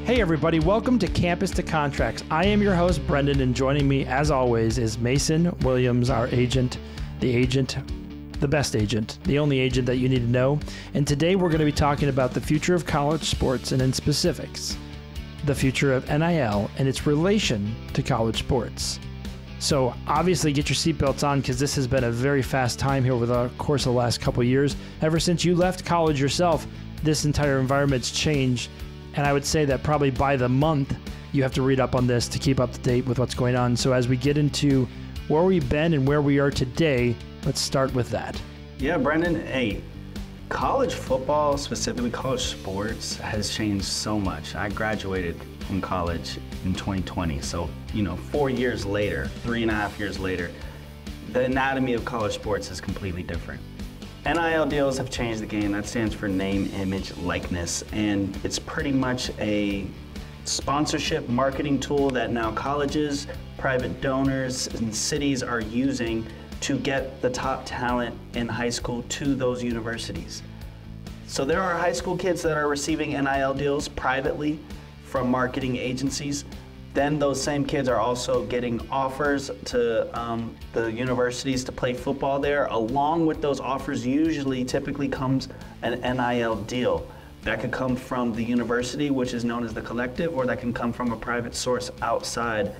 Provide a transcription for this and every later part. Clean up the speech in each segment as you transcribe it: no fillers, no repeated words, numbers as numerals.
Hey everybody, welcome to Campus to Contracts. I am your host, Brendan, and joining me as always is Mason Williams, our agent, the best agent, the only agent that you need to know. And today we're going to be talking about the future of college sports and in specifics, the future of NIL and its relation to college sports. So obviously get your seatbelts on because this has been a very fast time here over the course of the last couple of years. Ever since you left college yourself, this entire environment's changed. And I would say that probably by the month, you have to read up on this to keep up to date with what's going on. So as we get into where we've been and where we are today, let's start with that. Yeah, Brendan, hey, college football, specifically college sports, has changed so much. I graduated from college in 2020. So, 4 years later, 3.5 years later, the anatomy of college sports is completely different. NIL deals have changed the game. That stands for name, image, likeness, and it's pretty much a sponsorship marketing tool that now colleges, private donors, and cities are using to get the top talent in high school to those universities. So there are high school kids that are receiving NIL deals privately from marketing agencies. Then those same kids are also getting offers to the universities to play football there. Along with those offers, typically comes an NIL deal. That could come from the university, which is known as the collective, or that can come from a private source outside,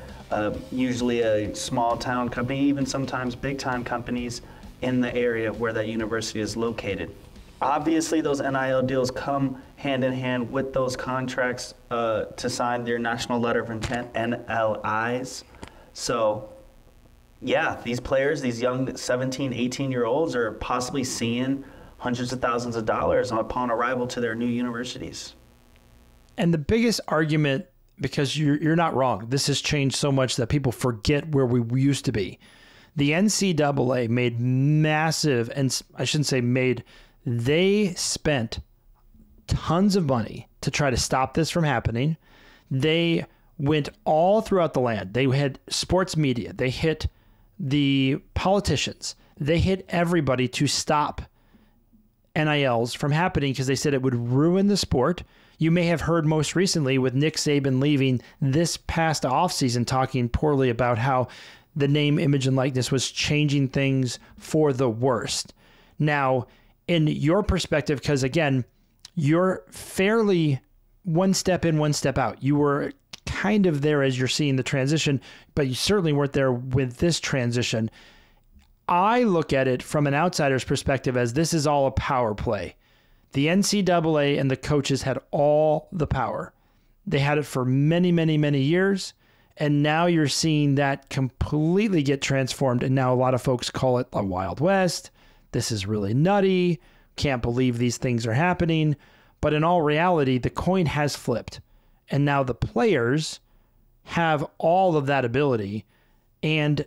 usually a small town company, even sometimes big time companies in the area where that university is located. Obviously, those NIL deals come hand in hand with those contracts to sign their National Letter of Intent, NLIs. So, yeah, these players, these young 17, 18-year-olds are possibly seeing hundreds of thousands of dollars upon arrival to their new universities. And the biggest argument, because you're not wrong, this has changed so much that people forget where we used to be. The NCAA made massive, and I shouldn't say made, they spent tons of money to try to stop this from happening. They went all throughout the land. They had sports media. They hit the politicians. They hit everybody to stop NILs from happening because they said it would ruin the sport. You may have heard most recently with Nick Saban leaving this past offseason talking poorly about how the name, image, and likeness was changing things for the worst. Now, in your perspective, because again, you're fairly one step in, one step out. You were kind of there as you're seeing the transition, but you certainly weren't there with this transition. I look at it from an outsider's perspective as this is all a power play. The NCAA and the coaches had all the power. They had it for many, many, many years, and now you're seeing that completely get transformed, and now a lot of folks call it a Wild West. This is really nutty. Can't believe these things are happening. But in all reality, the coin has flipped. And now the players have all of that ability. And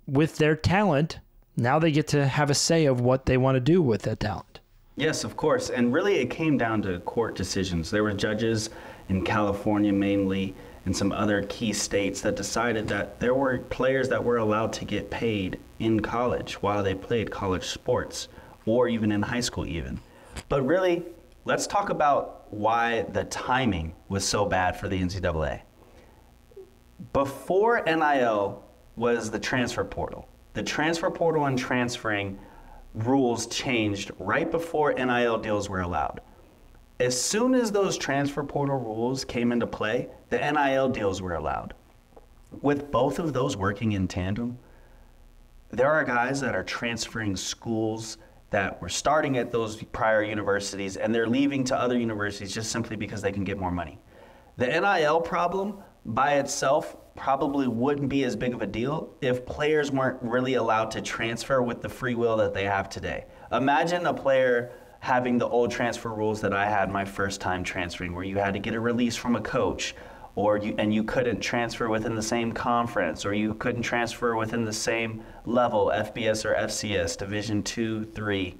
with their talent, now they get to have a say of what they want to do with that talent. Yes, of course. And really it came down to court decisions. There were judges in California mainly and some other key states that decided that there were players that were allowed to get paid in college while they played college sports, or even in high school even. But really, let's talk about why the timing was so bad for the NCAA. Before NIL was the transfer portal. The transfer portal and transferring rules changed right before NIL deals were allowed. As soon as those transfer portal rules came into play, the NIL deals were allowed. With both of those working in tandem, there are guys that are transferring schools that were starting at those prior universities and they're leaving to other universities just simply because they can get more money. The NIL problem by itself probably wouldn't be as big of a deal if players weren't really allowed to transfer with the free will that they have today. Imagine a player having the old transfer rules that I had my first time transferring, where you had to get a release from a coach, or you couldn't transfer within the same conference, or you couldn't transfer within the same level, FBS or FCS, Division 2, 3.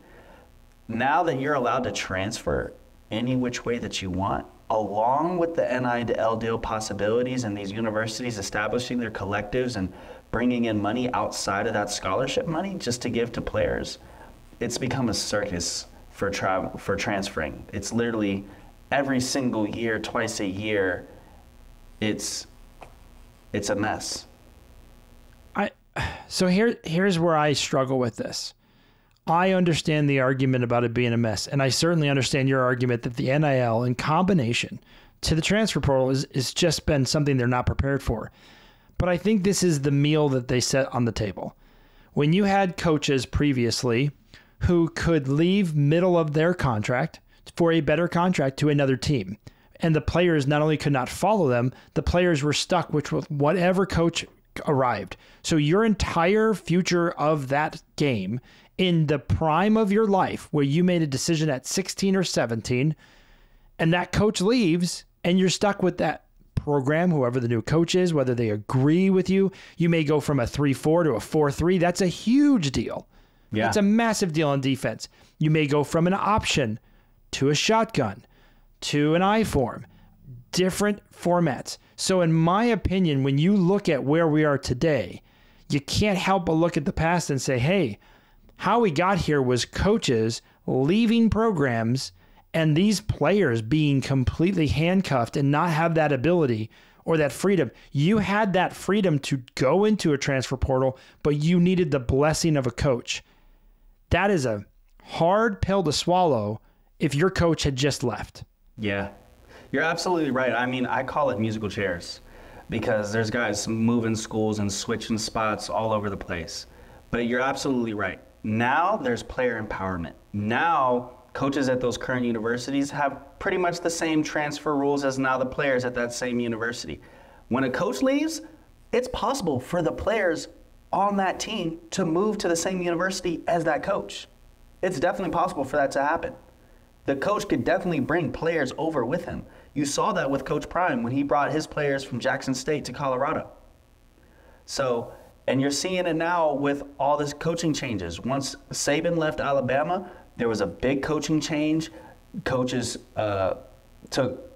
Now that you're allowed to transfer any which way that you want, along with the NIL deal possibilities and these universities establishing their collectives and bringing in money outside of that scholarship money just to give to players, it's become a circus for transferring. It's literally every single year, twice a year, it's a mess. So here's where I struggle with this. I understand the argument about it being a mess, and I certainly understand your argument that the NIL in combination to the transfer portal is just been something they're not prepared for. But I think this is the meal that they set on the table. When you had coaches previously who could leave middle of their contract for a better contract to another team, and the players not only could not follow them, the players were stuck with whatever coach arrived. So your entire future of that game in the prime of your life, where you made a decision at 16 or 17, and that coach leaves, and you're stuck with that program, whoever the new coach is, whether they agree with you, you may go from a 3-4 to a 4-3. That's a huge deal. Yeah. It's a massive deal on defense. You may go from an option to a shotgun to an I-form, different formats. So in my opinion, when you look at where we are today, you can't help but look at the past and say, hey, how we got here was coaches leaving programs and these players being completely handcuffed and not have that ability or that freedom. You had that freedom to go into a transfer portal, but you needed the blessing of a coach. That is a hard pill to swallow if your coach had just left. Yeah, you're absolutely right. I mean, I call it musical chairs because there's guys moving schools and switching spots all over the place. But you're absolutely right. Now there's player empowerment. Now coaches at those current universities have pretty much the same transfer rules as now the players at that same university. When a coach leaves, it's possible for the players on that team to move to the same university as that coach. It's definitely possible for that to happen. The coach could definitely bring players over with him. You saw that with Coach Prime when he brought his players from Jackson State to Colorado. So, and you're seeing it now with all this coaching changes. Once Saban left Alabama, there was a big coaching change. Coaches took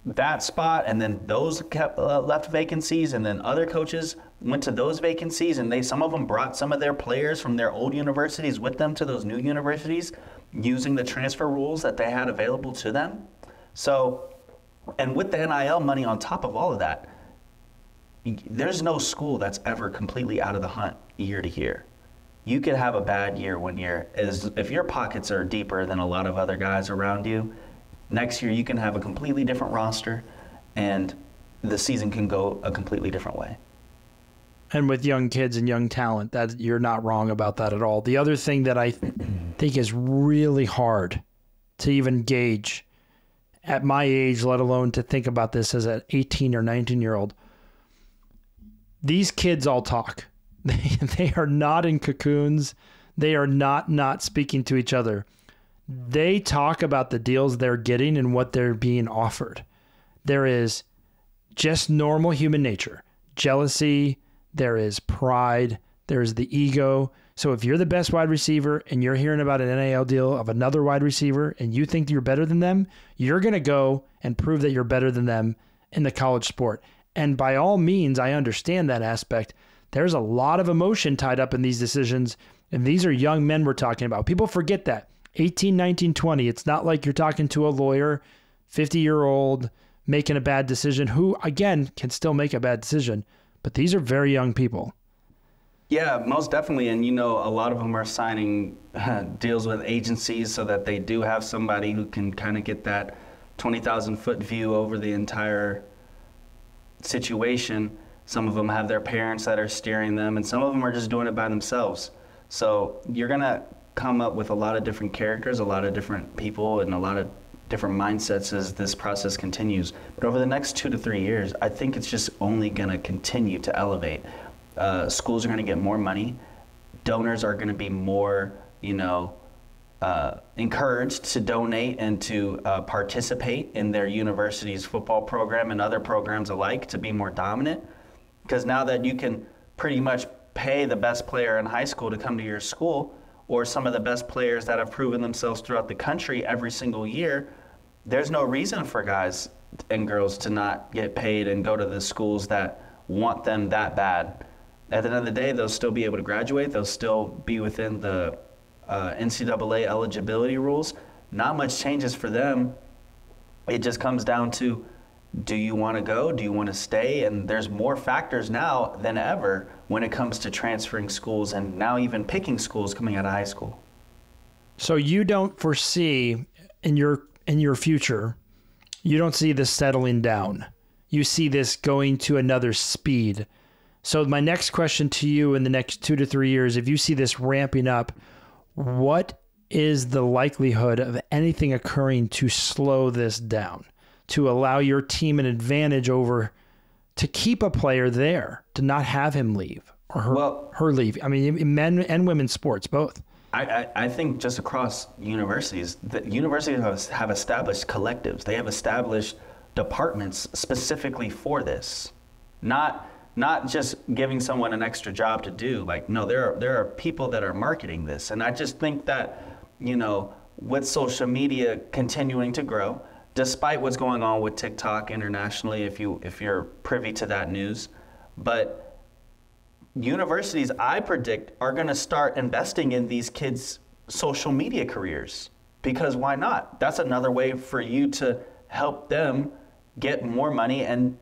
that spot, and then those kept left vacancies, and then other coaches went to those vacancies, and some of them brought some of their players from their old universities with them to those new universities using the transfer rules that they had available to them. So, and with the NIL money on top of all of that, there's no school that's ever completely out of the hunt year to year. You could have a bad year one year. If your pockets are deeper than a lot of other guys around you, next year you can have a completely different roster and the season can go a completely different way. And with young kids and young talent, that you're not wrong about that at all. The other thing that I think is really hard to even gauge at my age, let alone to think about this as an 18 or 19-year-old, these kids all talk. They are not in cocoons. They are not speaking to each other. They talk about the deals they're getting and what they're being offered. There is just normal human nature, jealousy, there is pride, there is the ego. So if you're the best wide receiver and you're hearing about an NIL deal of another wide receiver and you think you're better than them, you're going to go and prove that you're better than them in the college sport. And by all means, I understand that aspect. There's a lot of emotion tied up in these decisions, and these are young men we're talking about. People forget that. 18, 19, 20. It's not like you're talking to a lawyer, 50-year-old, making a bad decision, who, again, can still make a bad decision. But these are very young people. Yeah, most definitely. And, a lot of them are signing deals with agencies so that they do have somebody who can kind of get that 20,000-foot view over the entire situation. Some of them have their parents that are steering them, and some of them are just doing it by themselves. So you're going to come up with a lot of different characters, a lot of different people, and a lot of different mindsets as this process continues. But over the next 2 to 3 years, I think it's just only going to continue to elevate. Schools are going to get more money. Donors are going to be more, encouraged to donate and to participate in their university's football program and other programs alike to be more dominant. Because now that you can pretty much pay the best player in high school to come to your school, or some of the best players that have proven themselves throughout the country every single year, there's no reason for guys and girls to not get paid and go to the schools that want them that bad. At the end of the day, they'll still be able to graduate. They'll still be within the NCAA eligibility rules. Not much changes for them. It just comes down to Do you want to go? Do you want to stay? And there's more factors now than ever when it comes to transferring schools and now even picking schools coming out of high school. So you don't foresee in your future, you don't see this settling down. You see this going to another speed. So my next question to you in the next 2 to 3 years, if you see this ramping up, what is the likelihood of anything occurring to slow this down, to allow your team an advantage over, to keep a player there, to not have him leave or her leave? I mean, in men and women's sports, both. I think just across universities, the universities have established collectives. They have established departments specifically for this. Not just giving someone an extra job to do. Like, no, there are people that are marketing this. And I just think that, you know, with social media continuing to grow, despite what's going on with TikTok internationally, if you're privy to that news, but universities, I predict, are going to start investing in these kids' social media careers, because why not? That's another way for you to help them get more money and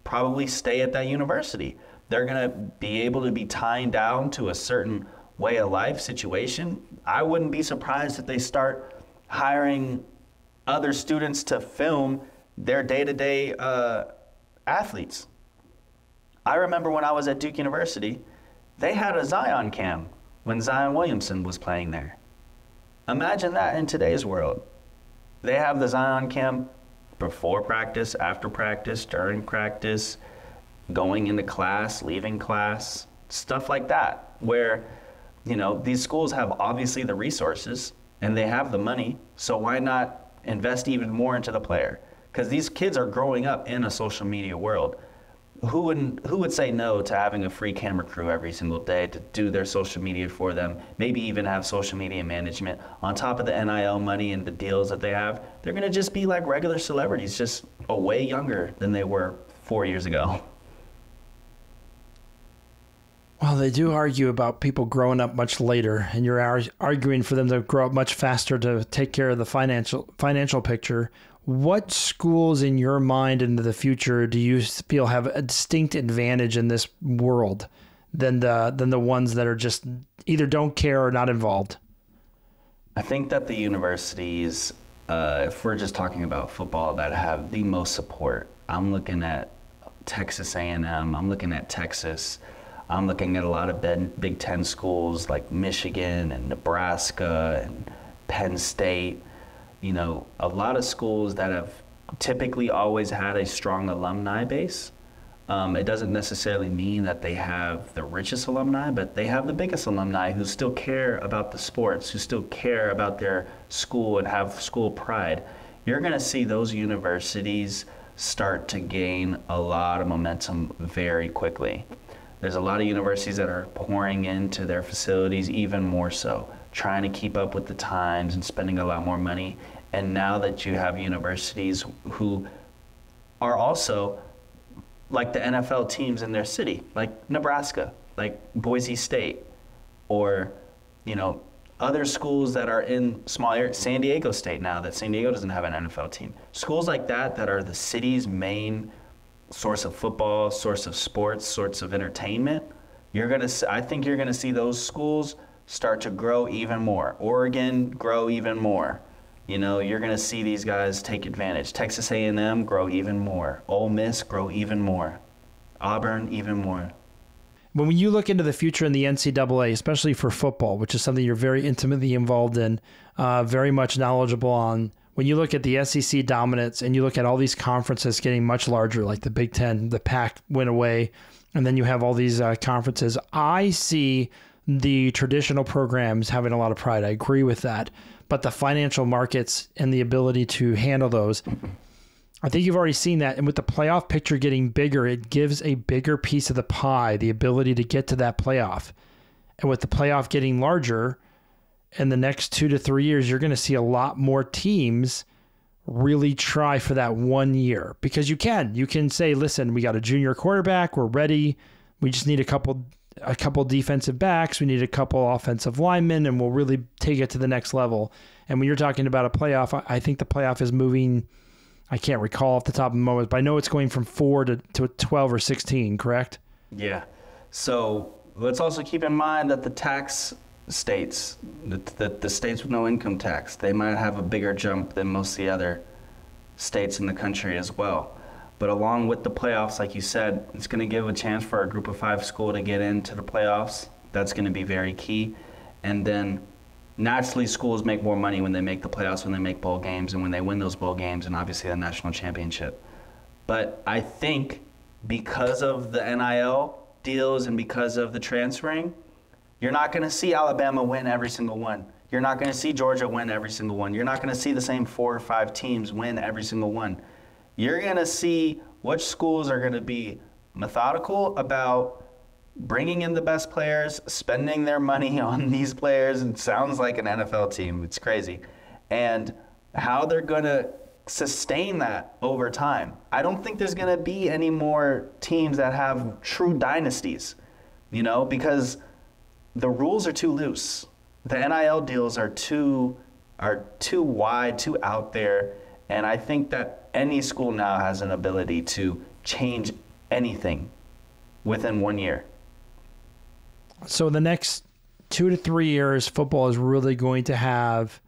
probably stay at that university. They're going to be able to be tying down to a certain way of life situation. I wouldn't be surprised if they start hiring other students to film their day-to-day athletes. I remember when I was at Duke University, they had a Zion cam when Zion Williamson was playing there. Imagine that in today's world. They have the Zion cam before practice, after practice, during practice, going into class, leaving class, stuff like that, where, you know, these schools have obviously the resources and they have the money, so why not invest even more into the player? Because these kids are growing up in a social media world. Who would say no to having a free camera crew every single day to do their social media for them, maybe even have social media management on top of the NIL money and the deals that they have? They're going to just be like regular celebrities, just a way younger than they were 4 years ago. Well, they do argue about people growing up much later, and you're arguing for them to grow up much faster to take care of the financial picture. What schools in your mind into the future do you feel have a distinct advantage in this world than the ones that are just either don't care or not involved? I think that the universities, if we're just talking about football, that have the most support. I'm looking at Texas A&M. I'm looking at Texas. I'm looking at a lot of Big Ten schools like Michigan and Nebraska and Penn State. You know, a lot of schools that have typically always had a strong alumni base. It doesn't necessarily mean that they have the richest alumni, but they have the biggest alumni who still care about the sports, who still care about their school and have school pride. You're going to see those universities start to gain a lot of momentum very quickly. There's a lot of universities that are pouring into their facilities even more so, trying to keep up with the times and spending a lot more money. And now that you have universities who are also like the NFL teams in their city, like Nebraska, like Boise State, or, you know, other schools that are in small areas, San Diego State now that San Diego doesn't have an NFL team. Schools like that are the city's main source of football, source of sports, source of entertainment. I think you're gonna see those schools start to grow even more. Oregon grow even more. You know, you're going to see these guys take advantage. Texas A&M grow even more. Ole Miss grow even more. Auburn even more. When you look into the future in the NCAA, especially for football, which is something you're very intimately involved in, very much knowledgeable on, when you look at the SEC dominance and you look at all these conferences getting much larger, like the Big Ten, the Pac went away, and then you have all these conferences, I see the traditional programs having a lot of pride. I agree with that. But the financial markets and the ability to handle those, I think you've already seen that. And with the playoff picture getting bigger, it gives a bigger piece of the pie, the ability to get to that playoff. And with the playoff getting larger, in the next 2 to 3 years, you're going to see a lot more teams really try for that 1 year. Because you can say, listen, we got a junior quarterback, we're ready. We just need a couple defensive backs, we need a couple offensive linemen, and we'll really take it to the next level. And when you're talking about a playoff, I think the playoff is moving I can't recall off the top of the moment, but I know it's going from 4 to 12 or 16, correct? Yeah. So let's also keep in mind that the tax states, the states with no income tax, they might have a bigger jump than most of the other states in the country as well. But along with the playoffs, like you said, it's going to give a chance for a group of 5 school to get into the playoffs. That's going to be very key. And then naturally schools make more money when they make the playoffs, when they make bowl games, and when they win those bowl games, and obviously the national championship. But I think because of the NIL deals and because of the transferring, you're not going to see Alabama win every single one. You're not going to see Georgia win every single one. You're not going to see the same 4 or 5 teams win every single one. You're going to see which schools are going to be methodical about bringing in the best players, spending their money on these players. It sounds like an NFL team. It's crazy. And how they're going to sustain that over time. I don't think there's going to be any more teams that have true dynasties, because the rules are too loose. The NIL deals are too wide, too out there. And I think that any school now has an ability to change anything within 1 year. So the next 2 to 3 years, football is really going to have,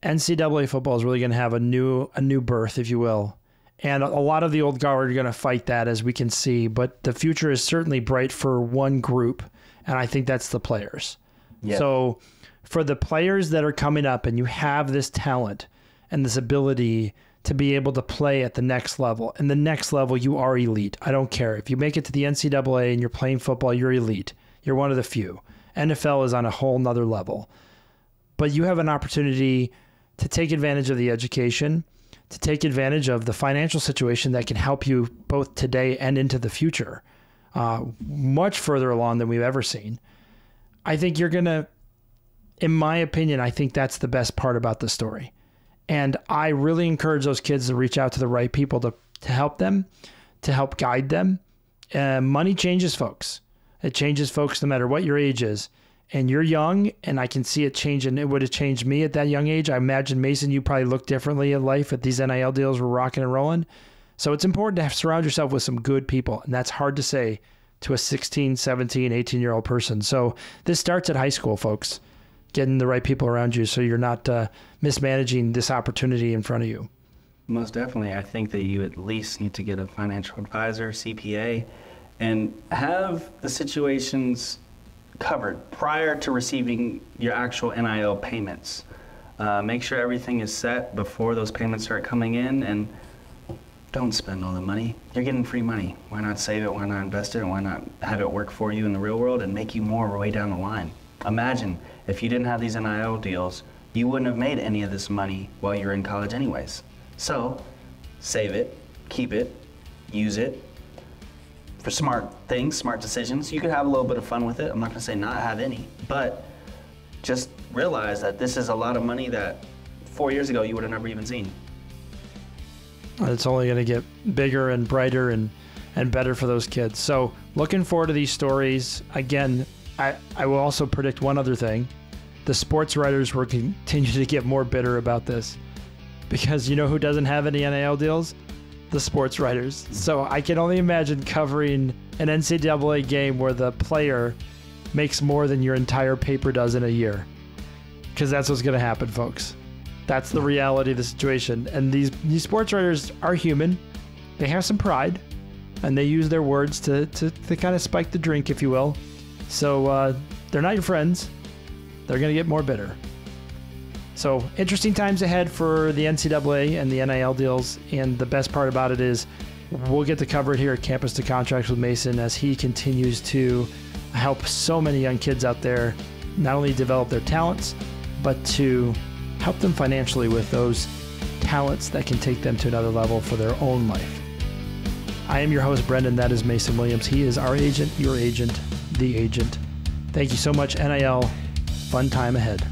NCAA football is really going to have a new birth, if you will. And a lot of the old guard are going to fight that, as we can see. But the future is certainly bright for one group, and I think that's the players. Yep. So for the players that are coming up, and you have this talent and this ability to be able to play at the next level. And the next level, you are elite. I don't care. If you make it to the NCAA and you're playing football, you're elite. You're one of the few. NFL is on a whole nother level. But you have an opportunity to take advantage of the education, to take advantage of the financial situation that can help you both today and into the future, much further along than we've ever seen. I think you're going to, in my opinion, I think that's the best part about the story. And I really encourage those kids to reach out to the right people to help them, to help guide them. Money changes folks. It changes folks no matter what your age is. And you're young, and I can see it change, and it would have changed me at that young age. I imagine, Mason, you probably looked differently at life if these NIL deals were rocking and rolling. So it's important to surround yourself with some good people, and that's hard to say to a 16, 17, 18-year-old person. So this starts at high school, folks. Getting the right people around you so you're not mismanaging this opportunity in front of you. Most definitely. I think that you at least need to get a financial advisor, CPA, and have the situations covered prior to receiving your actual NIL payments. Make sure everything is set before those payments start coming in, and don't spend all the money. You're getting free money. Why not save it? Why not invest it? And why not have it work for you in the real world and make you more way down the line? Imagine if you didn't have these NIL deals, you wouldn't have made any of this money while you're in college anyways. So save it, keep it, use it for smart things, smart decisions. You can have a little bit of fun with it. I'm not going to say not have any, but just realize that this is a lot of money that 4 years ago you would have never even seen. It's only going to get bigger and brighter and better for those kids. So looking forward to these stories. Again, I will also predict one other thing. The sports writers will continue to get more bitter about this, because you know who doesn't have any NIL deals? The sports writers. So I can only imagine covering an NCAA game where the player makes more than your entire paper does in a year, because that's what's going to happen, folks. That's the reality of the situation. And these sports writers are human. They have some pride, and they use their words to kind of spike the drink, if you will. So they're not your friends. They're going to get more bitter. So interesting times ahead for the NCAA and the NIL deals. And the best part about it is we'll get to cover it here at Campus to Contracts with Mason as he continues to help so many young kids out there not only develop their talents, but to help them financially with those talents that can take them to another level for their own life. I am your host, Brendan. That is Mason Williams. He is our agent, your agent, the agent. Thank you so much, NIL. Fun time ahead.